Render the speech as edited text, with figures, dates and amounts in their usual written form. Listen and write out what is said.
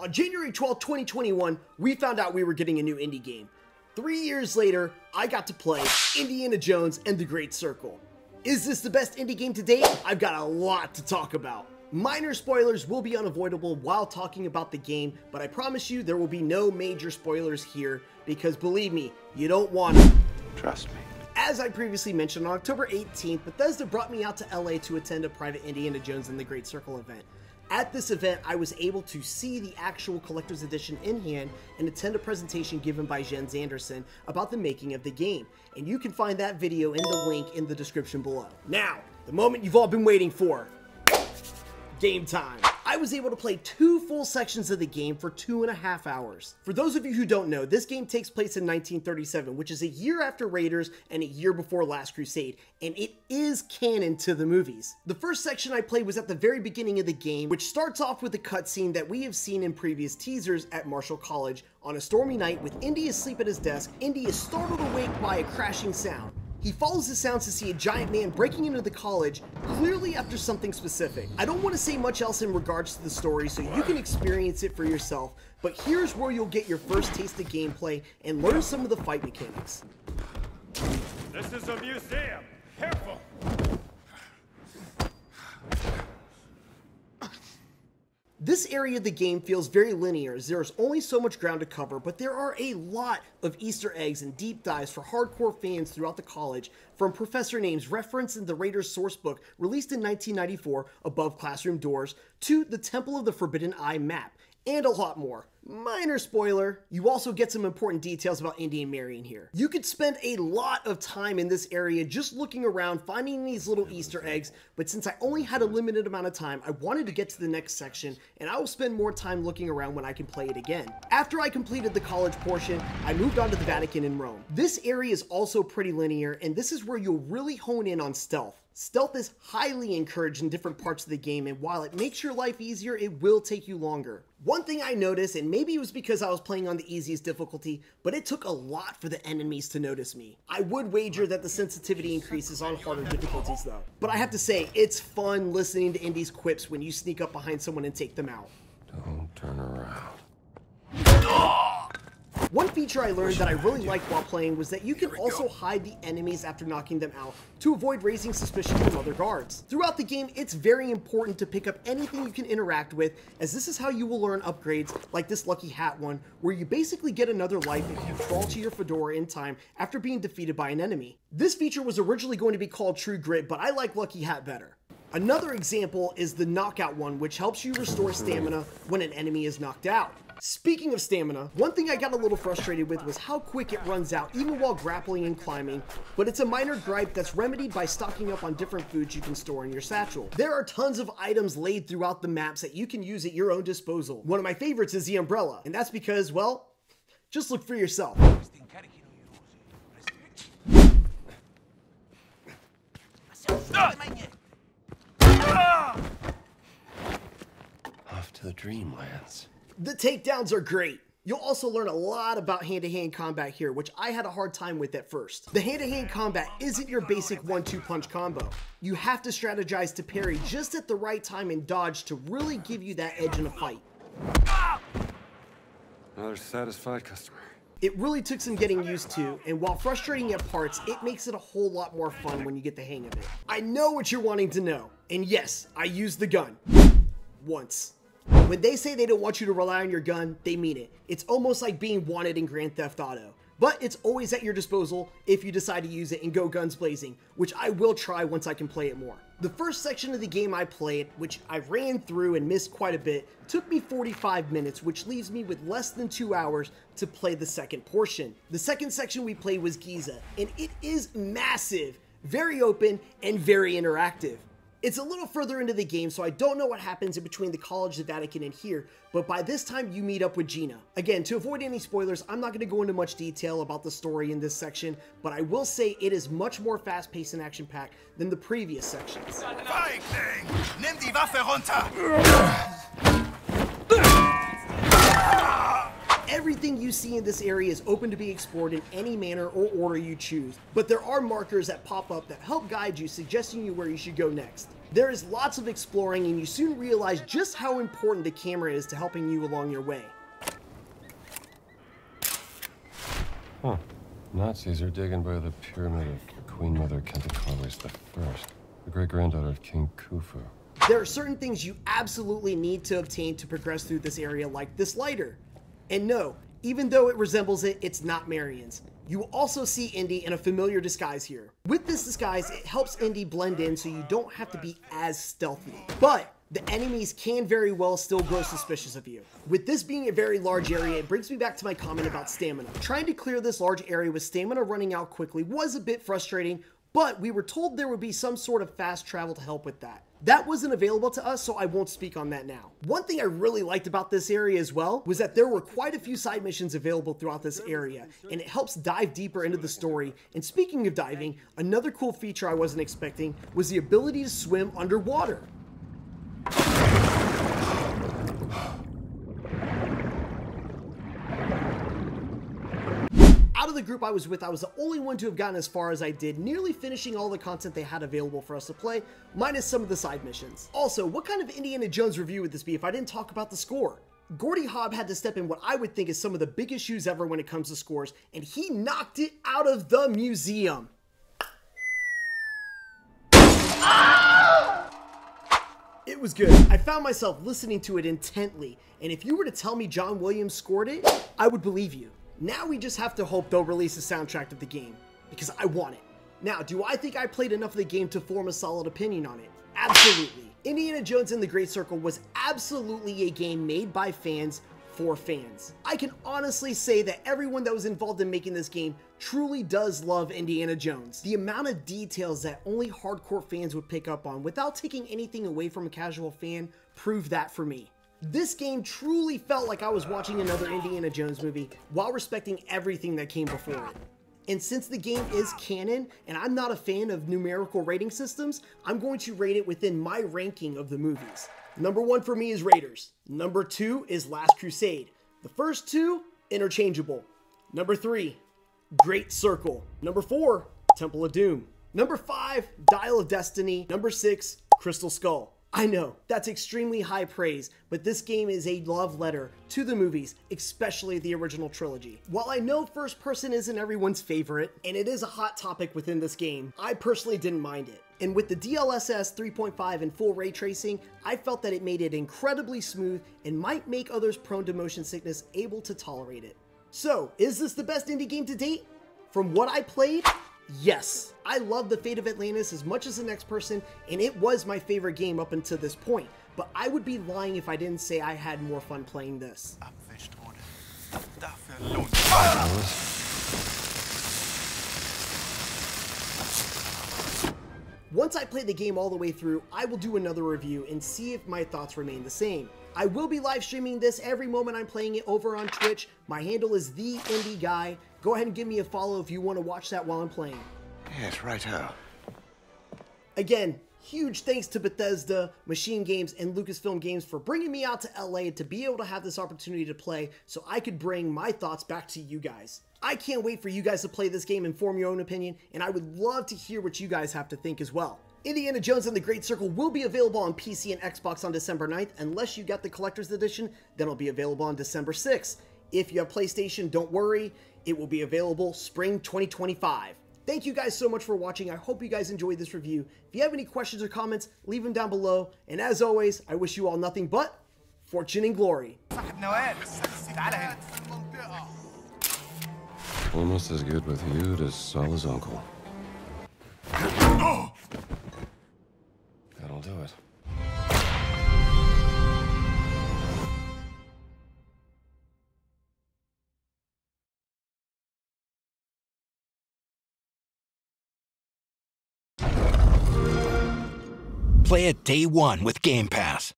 On January 12, 2021, we found out we were getting a new indie game. 3 years later, I got to play Indiana Jones and the Great Circle. Is this the best indie game to date? I've got a lot to talk about. Minor spoilers will be unavoidable while talking about the game, but I promise you there will be no major spoilers here because believe me, you don't want to. Trust me. As I previously mentioned, on October 18th, Bethesda brought me out to LA to attend a private Indiana Jones and the Great Circle event. At this event, I was able to see the actual collector's edition in hand and attend a presentation given by Jens Anderson about the making of the game. And you can find that video in the link in the description below. Now, the moment you've all been waiting for. Game time. I was able to play 2 full sections of the game for 2.5 hours. For those of you who don't know, this game takes place in 1937, which is a year after Raiders and a year before Last Crusade, and it is canon to the movies. The first section I played was at the very beginning of the game, which starts off with a cutscene that we have seen in previous teasers at Marshall College. On a stormy night, with Indy asleep at his desk, Indy is startled awake by a crashing sound. He follows the sounds to see a giant man breaking into the college, clearly after something specific. I don't want to say much else in regards to the story so you can experience it for yourself, but here's where you'll get your first taste of gameplay and learn some of the fight mechanics. This is a museum. Careful. This area of the game feels very linear as there is only so much ground to cover, but there are a lot of Easter eggs and deep dives for hardcore fans throughout the college, from professor names referenced in the Raiders sourcebook released in 1994 above classroom doors, to the Temple of the Forbidden Eye map, and a lot more. Minor spoiler, you also get some important details about Indy and Marion here. You could spend a lot of time in this area just looking around, finding these little Easter eggs, but since I only had a limited amount of time, I wanted to get to the next section, and I will spend more time looking around when I can play it again. After I completed the college portion, I moved on to the Vatican in Rome. This area is also pretty linear, and this is where you'll really hone in on stealth. Stealth is highly encouraged in different parts of the game, and while it makes your life easier, it will take you longer. One thing I noticed, and maybe it was because I was playing on the easiest difficulty, but it took a lot for the enemies to notice me. I would wager that the sensitivity increases on harder difficulties though. But I have to say, it's fun listening to Indy's quips when you sneak up behind someone and take them out. Don't turn around. One feature I learned that I really liked while playing was that you can also hide the enemies after knocking them out to avoid raising suspicion from other guards. Throughout the game, it's very important to pick up anything you can interact with, as this is how you will learn upgrades like this lucky hat one, where you basically get another life if you fall to your fedora in time after being defeated by an enemy. This feature was originally going to be called True Grit, but I like Lucky Hat better. Another example is the knockout one, which helps you restore stamina when an enemy is knocked out. Speaking of stamina, one thing I got a little frustrated with was how quick it runs out even while grappling and climbing, but it's a minor gripe that's remedied by stocking up on different foods you can store in your satchel. There are tons of items laid throughout the maps that you can use at your own disposal. One of my favorites is the umbrella, and that's because, well, just look for yourself. Off to the dreamlands. The takedowns are great. You'll also learn a lot about hand-to-hand combat here, which I had a hard time with at first. The hand-to-hand combat isn't your basic 1-2 punch combo. You have to strategize to parry just at the right time and dodge to really give you that edge in a fight. Another satisfied customer. It really took some getting used to, and while frustrating at parts, it makes it a whole lot more fun when you get the hang of it. I know what you're wanting to know, and yes, I used the gun. Once. When they say they don't want you to rely on your gun, they mean it. It's almost like being wanted in Grand Theft Auto. But it's always at your disposal if you decide to use it and go guns blazing, which I will try once I can play it more. The first section of the game I played, which I ran through and missed quite a bit, took me 45 minutes, which leaves me with less than 2 hours to play the second portion. The second section we played was Giza, and it is massive, very open, and very interactive. It's a little further into the game, so I don't know what happens in between the college, the Vatican, and here, but by this time you meet up with Gina. Again, to avoid any spoilers, I'm not going to go into much detail about the story in this section, but I will say it is much more fast-paced and action-packed than the previous sections. Feigling! Nimm die Waffe runter! Everything you see in this area is open to be explored in any manner or order you choose, but there are markers that pop up that help guide you, suggesting you where you should go next. There is lots of exploring, and you soon realize just how important the camera is to helping you along your way. Huh. Nazis are digging by the pyramid of Queen Mother Kentikawis I, the great-granddaughter of King Khufu. There are certain things you absolutely need to obtain to progress through this area, like this lighter. And no, even though it resembles it, it's not Marion's. You will also see Indy in a familiar disguise here. With this disguise, it helps Indy blend in so you don't have to be as stealthy. But the enemies can very well still grow suspicious of you. With this being a very large area, it brings me back to my comment about stamina. Trying to clear this large area with stamina running out quickly was a bit frustrating, but we were told there would be some sort of fast travel to help with that. That wasn't available to us, so I won't speak on that now. One thing I really liked about this area as well was that there were quite a few side missions available throughout this area, and it helps dive deeper into the story. And speaking of diving, another cool feature I wasn't expecting was the ability to swim underwater. Out of the group I was with, I was the only one to have gotten as far as I did, nearly finishing all the content they had available for us to play, minus some of the side missions. Also, what kind of Indiana Jones review would this be if I didn't talk about the score? Gordy Hobb had to step in what I would think is some of the biggest shoes ever when it comes to scores, and he knocked it out of the museum. It was good. I found myself listening to it intently, and if you were to tell me John Williams scored it, I would believe you. Now we just have to hope they'll release a soundtrack of the game, because I want it. Now, do I think I played enough of the game to form a solid opinion on it? Absolutely. Indiana Jones and the Great Circle was absolutely a game made by fans for fans. I can honestly say that everyone that was involved in making this game truly does love Indiana Jones. The amount of details that only hardcore fans would pick up on without taking anything away from a casual fan proved that for me. This game truly felt like I was watching another Indiana Jones movie while respecting everything that came before it. And since the game is canon, and I'm not a fan of numerical rating systems, I'm going to rate it within my ranking of the movies. Number 1 for me is Raiders. Number 2 is Last Crusade. The first 2, interchangeable. Number 3, Great Circle. Number 4, Temple of Doom. Number 5, Dial of Destiny. Number 6, Crystal Skull. I know, that's extremely high praise, but this game is a love letter to the movies, especially the original trilogy. While I know first person isn't everyone's favorite, and it is a hot topic within this game, I personally didn't mind it. And with the DLSS 3.5 and full ray tracing, I felt that it made it incredibly smooth and might make others prone to motion sickness able to tolerate it. So, is this the best indie game to date? From what I played, yes. I love The Fate of Atlantis as much as the next person, and it was my favorite game up until this point, but I would be lying if I didn't say I had more fun playing this. Once I play the game all the way through, I will do another review and see if my thoughts remain the same. I will be live streaming this every moment I'm playing it over on Twitch. My handle is The Indie Guy. Go ahead and give me a follow if you want to watch that while I'm playing. Yes, righto. Again, huge thanks to Bethesda, Machine Games, and Lucasfilm Games for bringing me out to LA to be able to have this opportunity to play so I could bring my thoughts back to you guys. I can't wait for you guys to play this game and form your own opinion, and I would love to hear what you guys have to think as well. Indiana Jones and the Great Circle will be available on PC and Xbox on December 9th. Unless you got the Collector's Edition, then it'll be available on December 6th. If you have PlayStation, don't worry, it will be available spring 2025. Thank you guys so much for watching. I hope you guys enjoyed this review. If you have any questions or comments, leave them down below. And as always, I wish you all nothing but fortune and glory. Almost as good with you as Sal's uncle. That'll do it. Play it day one with Game Pass.